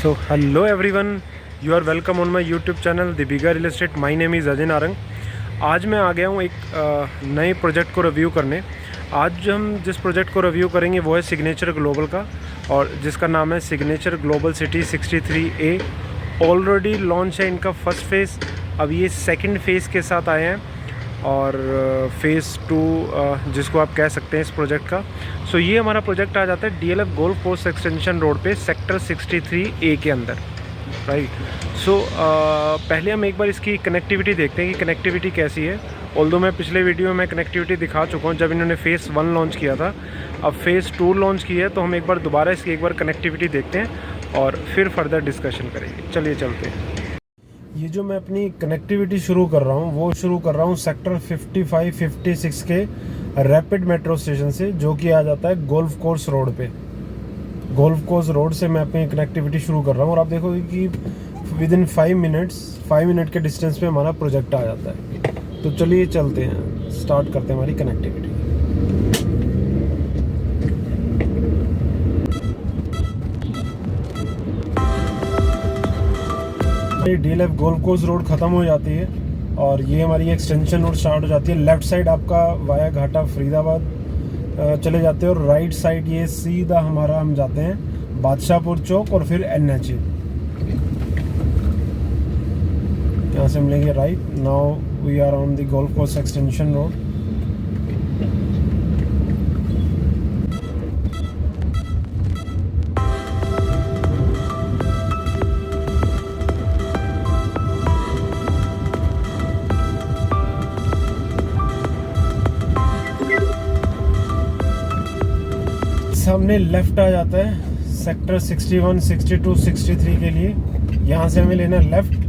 So hello everyone, you are welcome on my YouTube channel The Bigger Real Estate. My name is Ajay Narang. आज मैं आ गया हूँ एक नए प्रोजेक्ट को रिव्यू करने। आज हम जिस प्रोजेक्ट को रिव्यू करेंगे वो है सिग्नेचर ग्लोबल का, और जिसका नाम है signature global city 63A। Already launch है इनका फर्स्ट फेज़, अब ये सेकंड फेज़ के साथ आए हैं, और फ़ेज़ 2 जिसको आप कह सकते हैं इस प्रोजेक्ट का। सो ये हमारा प्रोजेक्ट आ जाता है DLF golf course extension road पे सेक्टर 63A के अंदर, राइट। सो पहले हम एक बार इसकी कनेक्टिविटी देखते हैं कि कनेक्टिविटी कैसी है। ऑल्दो मैं पिछले वीडियो में कनेक्टिविटी दिखा चुका हूँ जब इन्होंने फ़ेज़ 1 लॉन्च किया था। अब फ़ेज़ 2 लॉन्च की है, तो हम एक बार दोबारा इसकी एक बार कनेक्टिविटी देखते हैं और फिर फर्दर डिस्कशन करेंगे। चलिए चलते हैं। ये जो मैं अपनी कनेक्टिविटी शुरू कर रहा हूँ वो शुरू कर रहा हूँ सेक्टर 55-56 के रैपिड मेट्रो स्टेशन से, जो कि आ जाता है गोल्फ कोर्स रोड पे। गोल्फ कोर्स रोड से मैं अपनी कनेक्टिविटी शुरू कर रहा हूँ, और आप देखोगे कि विद इन 5 मिनट के डिस्टेंस पे हमारा प्रोजेक्ट आ जाता है। तो चलिए चलते हैं, स्टार्ट करते हैं हमारी connectivity. DLF golf course road ख़त्म हो जाती है और ये हमारी एक्सटेंशन रोड स्टार्ट हो जाती है। लेफ़्ट साइड आपका वाया घाटा फरीदाबाद चले जाते हैं, और राइट साइड ये सीधा हमारा हम जाते हैं बादशाहपुर चौक और फिर NH। यहाँ से मिलेंगे right. Now we are on the golf course extension road. सामने लेफ़्ट आ जाता है सेक्टर 61, 62, 63 के लिए। यहाँ से हमें लेना लेफ़्ट।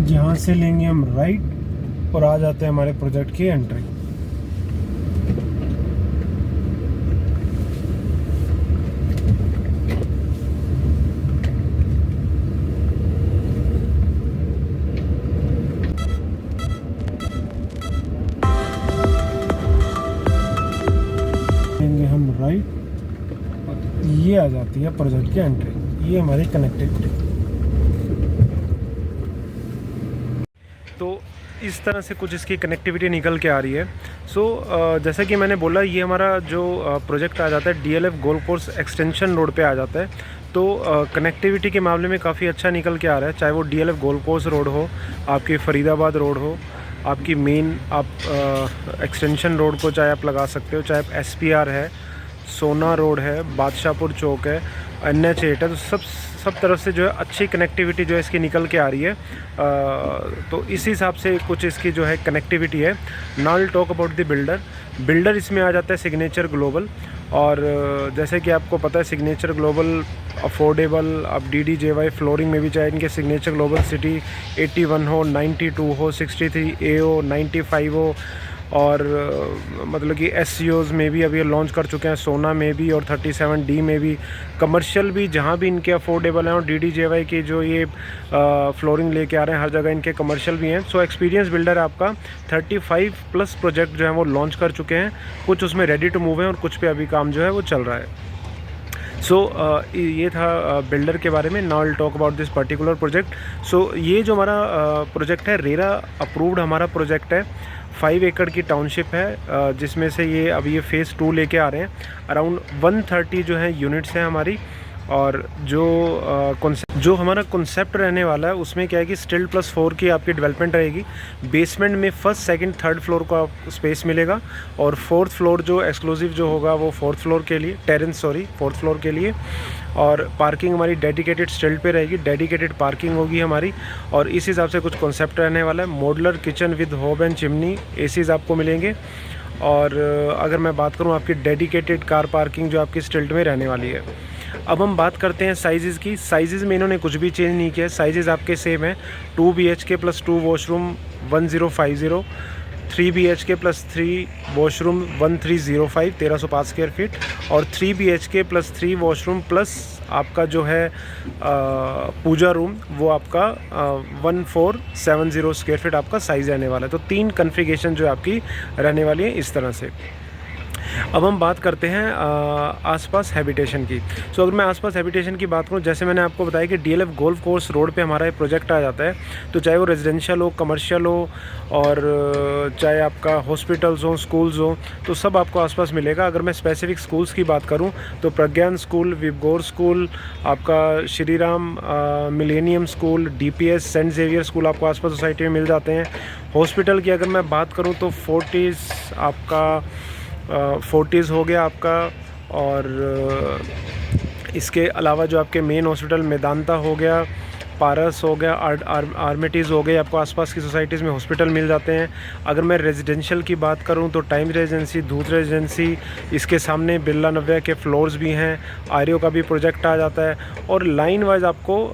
यहाँ से लेंगे हम राइट और आ जाते हैं हमारे प्रोजेक्ट की एंट्री। लेंगे हम राइट, ये आ जाती है प्रोजेक्ट की एंट्री। ये हमारी कनेक्टिविटी। तो इस तरह से कुछ इसकी कनेक्टिविटी निकल के आ रही है। सो जैसा कि मैंने बोला, ये हमारा जो प्रोजेक्ट आ जाता है DLF golf course extension road पे आ जाता है। तो कनेक्टिविटी के मामले में काफ़ी अच्छा निकल के आ रहा है, चाहे वो DLF गोल्फ कोर्स रोड हो, आपकी फरीदाबाद रोड हो, आपकी मेन आप एक्सटेंशन रोड को चाहे आप लगा सकते हो, चाहे आप SPR है, सोना रोड है, बादशाहपुर चौक है, NH 8 है। तो सब तरफ से जो है अच्छी कनेक्टिविटी जो है इसकी निकल के आ रही है। तो इस हिसाब से कुछ इसकी जो है कनेक्टिविटी है। Now will talk about the builder इसमें आ जाता है सिग्नेचर ग्लोबल। और जैसे कि आपको पता है सिग्नेचर ग्लोबल अफोर्डेबल, अब DDJY फ्लोरिंग में भी चाहे इनके सिग्नेचर ग्लोबल सिटी 81 हो, 92 हो, 63A हो, 95 हो, और मतलब कि SCOs में भी अभी लॉन्च कर चुके हैं, सोना में भी और 37D में भी, कमर्शियल भी जहाँ भी इनके अफोर्डेबल हैं, और DDJY की जो ये फ्लोरिंग लेके आ रहे हैं हर जगह इनके कमर्शियल भी हैं। सो एक्सपीरियंस बिल्डर आपका 35+ प्रोजेक्ट जो है वो लॉन्च कर चुके हैं। कुछ उसमें रेडी टू मूव हैं और कुछ पे अभी काम जो है वो चल रहा है। सो ये था बिल्डर के बारे में। Now will talk about this particular project. So ये जो हमारा प्रोजेक्ट है रेरा अप्रूव्ड हमारा प्रोजेक्ट है। 5 एकड़ की टाउनशिप है, जिसमें से ये अब ये फ़ेज़ 2 लेके आ रहे हैं। अराउंड 130 जो है यूनिट्स हैं हमारी। और जो हमारा कॉन्सेप्ट रहने वाला है उसमें क्या है कि स्टिल +4 की आपकी डेवलपमेंट रहेगी। बेसमेंट में फर्स्ट, सेकंड, थर्ड फ्लोर का स्पेस मिलेगा, और फोर्थ फ्लोर जो एक्सक्लूसिव जो होगा वो फोर्थ फ्लोर के लिए, फोर्थ फ्लोर के लिए। और पार्किंग हमारी डेडिकेटेड स्टिल्ट पे रहेगी, डेडिकेटेड पार्किंग होगी हमारी। और इस हिसाब से कुछ कॉन्सेप्ट रहने वाला है। Modular kitchen with hob and chimney, ACs आपको मिलेंगे। और अगर मैं बात करूँ आपकी डेडिकेटेड कार पार्किंग जो आपकी स्टिल्ट में रहने वाली है। अब हम बात करते हैं साइज़ की। साइज़ में इन्होंने कुछ भी चेंज नहीं किया, साइज़ आपके सेम है। 2 BHK plus 2 washroom 1050, 3 BHK plus 3 washroom 1305 1305 square feet, और 3 BHK प्लस 3 वॉशरूम प्लस आपका जो है पूजा रूम वो आपका 1470 स्क्वायर फीट आपका साइज़ रहने वाला है। तो 3 कन्फिगरेशन जो आपकी रहने वाली है इस तरह से। अब हम बात करते हैं आसपास हैबिटेशन की। सो अगर मैं आसपास हैबिटेशन की बात करूं, जैसे मैंने आपको बताया कि DLF गोल्फ कोर्स रोड पे हमारा ये प्रोजेक्ट आ जाता है, तो चाहे वो रेजिडेंशियल हो, कमर्शियल हो, और चाहे आपका हॉस्पिटल्स हो, स्कूल्स हो, तो सब आपको आसपास मिलेगा। अगर मैं स्पेसिफिक स्कूल्स की बात करूं तो प्रज्ञान स्कूल, विबगोर स्कूल, आपका Shri Ram millennium school, DPS, saint Xavier school आपको आसपास सोसाइटी में मिल जाते हैं। हॉस्पिटल की अगर मैं बात करूँ तो फोर्टिस आपका फोर्टिस हो गया आपका, और इसके अलावा जो आपके मेन हॉस्पिटल मेदांता हो गया, पारस हो गया, आर्मेटीज़ हो गए, आपको आसपास की सोसाइटीज़ में हॉस्पिटल मिल जाते हैं। अगर मैं रेजिडेंशियल की बात करूं तो टाइम रेजिडेंसी, धूत रेजिडेंसी, इसके सामने बिरला नव्या के फ्लोर्स भी हैं, आर्यो का भी प्रोजेक्ट आ जाता है। और लाइन वाइज आपको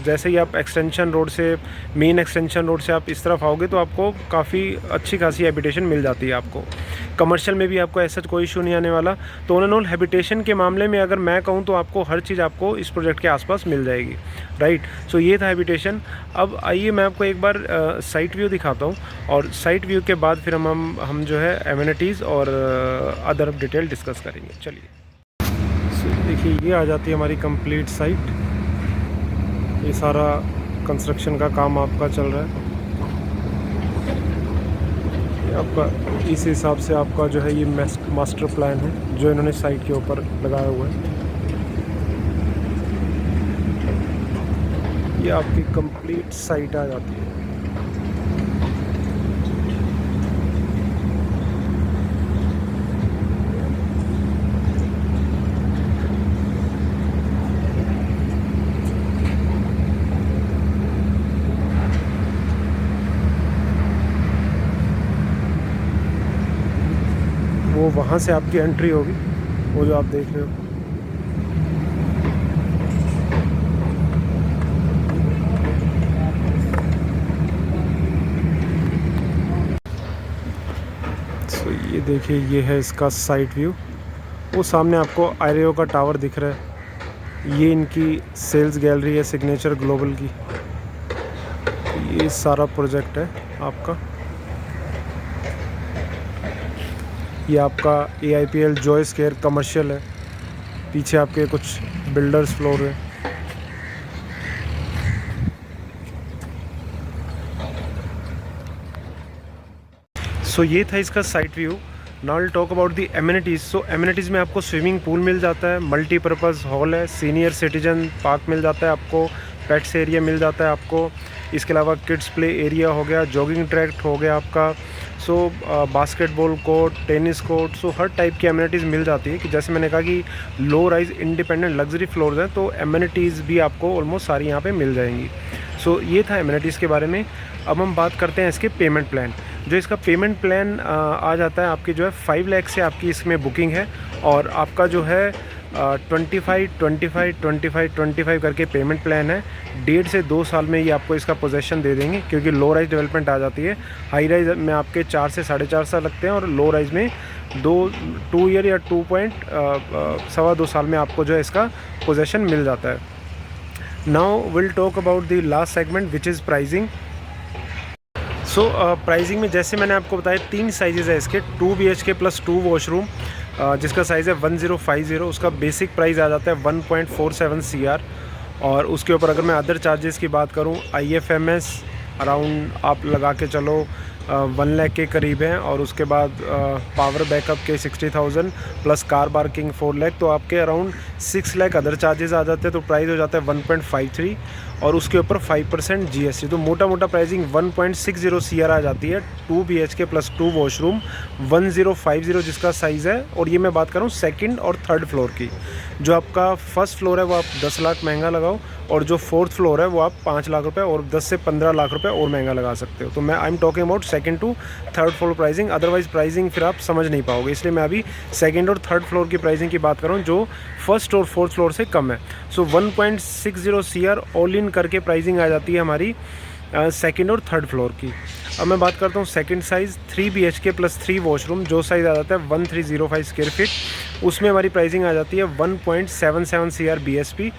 जैसे ही आप एक्सटेंशन रोड से, मेन एक्सटेंशन रोड से आप इस तरफ आओगे तो आपको काफ़ी अच्छी खासी हैबिटेशन मिल जाती है आपको। कमर्शियल में भी आपको ऐसा कोई इशू नहीं आने वाला। तो ऑल एंड ऑल हैबिटेशन के मामले में अगर मैं कहूँ तो आपको हर चीज़ आपको इस प्रोजेक्ट के आसपास मिल जाएगी, राइट। सो ये था हैबिटेशन। अब आइए मैं आपको एक बार साइट व्यू दिखाता हूँ, और साइट व्यू के बाद फिर हम जो है एमिनिटीज़ और अदर डिटेल डिस्कस करेंगे। चलिए, सो देखिए ये आ जाती है हमारी कंप्लीट साइट। ये सारा कंस्ट्रक्शन का काम आपका चल रहा है। आपका इस हिसाब से आपका जो है ये मास्टर प्लान है जो इन्होंने साइट के ऊपर लगाया हुआ है। ये आपकी कंप्लीट साइट आ जाती है। वो वहाँ से आपकी एंट्री होगी, वो जो आप देख रहे हो। सो ये देखिए, ये है इसका साइट व्यू। वो सामने आपको आर्यो का टावर दिख रहा है, ये इनकी सेल्स गैलरी है सिग्नेचर ग्लोबल की। ये सारा प्रोजेक्ट है आपका। ये आपका AIPL जॉयस केयर कमर्शियल है। पीछे आपके कुछ बिल्डर्स फ्लोर है। सो ये था इसका site view. Now will talk about the amenities. So amenities में आपको स्विमिंग पूल मिल जाता है, मल्टीपर्पज़ हॉल है, सीनियर सिटीजन पार्क मिल जाता है आपको, पेट्स एरिया मिल जाता है आपको। इसके अलावा किड्स प्ले एरिया हो गया, जॉगिंग ट्रैक हो गया आपका। सो बास्केटबॉल कोर्ट, टेनिस कोर्ट, सो हर टाइप की एमिनिटीज़ मिल जाती है। कि जैसे मैंने कहा कि low rise independent luxury floors हैं, तो एमिनिटीज़ भी आपको ऑलमोस्ट सारी यहाँ पे मिल जाएंगी। सो ये था एमिनिटीज़ के बारे में। अब हम बात करते हैं इसके पेमेंट प्लान। जो इसका पेमेंट प्लान आ जाता है आपकी जो है 5 लाख से आपकी इसमें बुकिंग है, और आपका जो है 25, 25, 25, 25 करके पेमेंट प्लान है। 1.5 से 2 साल में ये आपको इसका पोजेसन दे देंगे, क्योंकि लो राइज डेवलपमेंट आ जाती है। हाई राइज में आपके 4 से 4.5 साल लगते हैं, और लो राइज में 2 ईयर या 2.2 साल में आपको जो है इसका पोजेसन मिल जाता है। Now will talk about the last segment which is pricing. So pricing में जैसे मैंने आपको बताया 3 साइज़ है इसके। 2 BHK प्लस 2 वॉशरूम जिसका साइज़ है 1050, उसका बेसिक प्राइस आ जाता है 1.47 CR। और उसके ऊपर अगर मैं अदर चार्जेस की बात करूं, IFMS अराउंड आप लगा के चलो 1 लाख के करीब हैं, और उसके बाद पावर बैकअप के 60,000 प्लस कार पार्किंग 4 लाख, तो आपके अराउंड 6 लाख अदर चार्जेस आ जाते हैं तो प्राइस हो जाता है 1.53 और उसके ऊपर 5% GST। तो मोटा मोटा प्राइसिंग 1.60 CR आ जाती है 2 BHK प्लस 2 वॉशरूम 1050 जिसका साइज़ है। और ये मैं बात कर रहा हूँ सेकंड और थर्ड फ्लोर की। जो आपका फर्स्ट फ्लोर है वो आप 10 लाख महंगा लगाओ और जो फोर्थ फ्लोर है वो आप 5 लाख रुपए और 10 से 15 लाख रुपए और महंगा लगा सकते हो। तो मैं I am talking about second to third floor pricing, otherwise pricing फिर आप समझ नहीं पाओगे, इसलिए मैं अभी सेकंड और थर्ड फ्लोर की प्राइसिंग की बात कर रहा हूँ जो फर्स्ट और फोर्थ फ्लोर से कम है। सो 1.60 CR ऑल इन करके प्राइसिंग आ जाती है हमारी सेकंड और थर्ड फ्लोर की। अब मैं बात करता हूँ second size 3 BHK plus 3 washroom जो साइज़ आ जाता है 1305 स्क्वायर फीट, उसमें हमारी प्राइसिंग आ जाती है 1.77 CR BSP,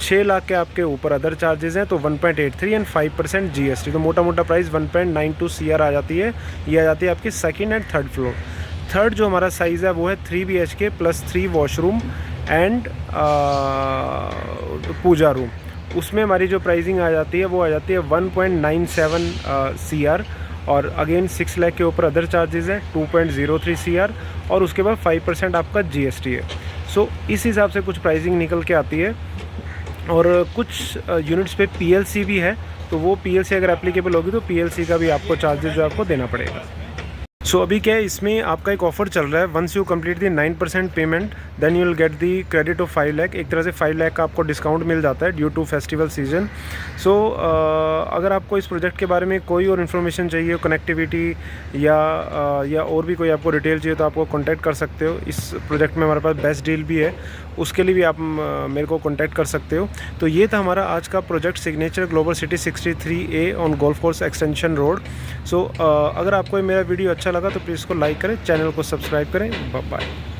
6 लाख के आपके ऊपर अदर चार्जेस हैं तो 1.83 एंड 5% GST। तो मोटा मोटा प्राइस 1.92 CR आ जाती है। ये आ जाती है आपकी second and third floor. Third जो हमारा साइज़ है वो है 3 BHK plus 3 washroom and puja room, उसमें हमारी जो प्राइसिंग आ जाती है वो आ जाती है 1.97 CR और अगेन 6 लाख के ऊपर अदर चार्जेस है 2.03 CR और उसके बाद 5% आपका GST है। सो इस हिसाब से कुछ प्राइसिंग निकल के आती है। और कुछ यूनिट्स पे PLC भी है, तो वो PLC अगर एप्लीकेबल होगी तो PLC का भी आपको चार्जेस जो आपको देना पड़ेगा। सो अभी क्या है, इसमें आपका एक ऑफर चल रहा है, once you complete the 9% payment then you will get the credit of 5 lakh. एक तरह से 5 लाख का आपको डिस्काउंट मिल जाता है ड्यू टू फेस्टिवल सीजन। सो अगर आपको इस प्रोजेक्ट के बारे में कोई और इन्फॉर्मेशन चाहिए, कनेक्टिविटी या और भी कोई आपको डिटेल चाहिए तो आपको कॉन्टैक्ट कर सकते हो। इस प्रोजेक्ट में हमारे पास बेस्ट डील भी है, उसके लिए भी आप मेरे को कॉन्टैक्ट कर सकते हो। तो ये था हमारा आज का project signature global city 63A on golf course extension road. So अगर आपको मेरा वीडियो अच्छा लगा तो प्लीज़ इसको लाइक करें, चैनल को सब्सक्राइब करें। बाय।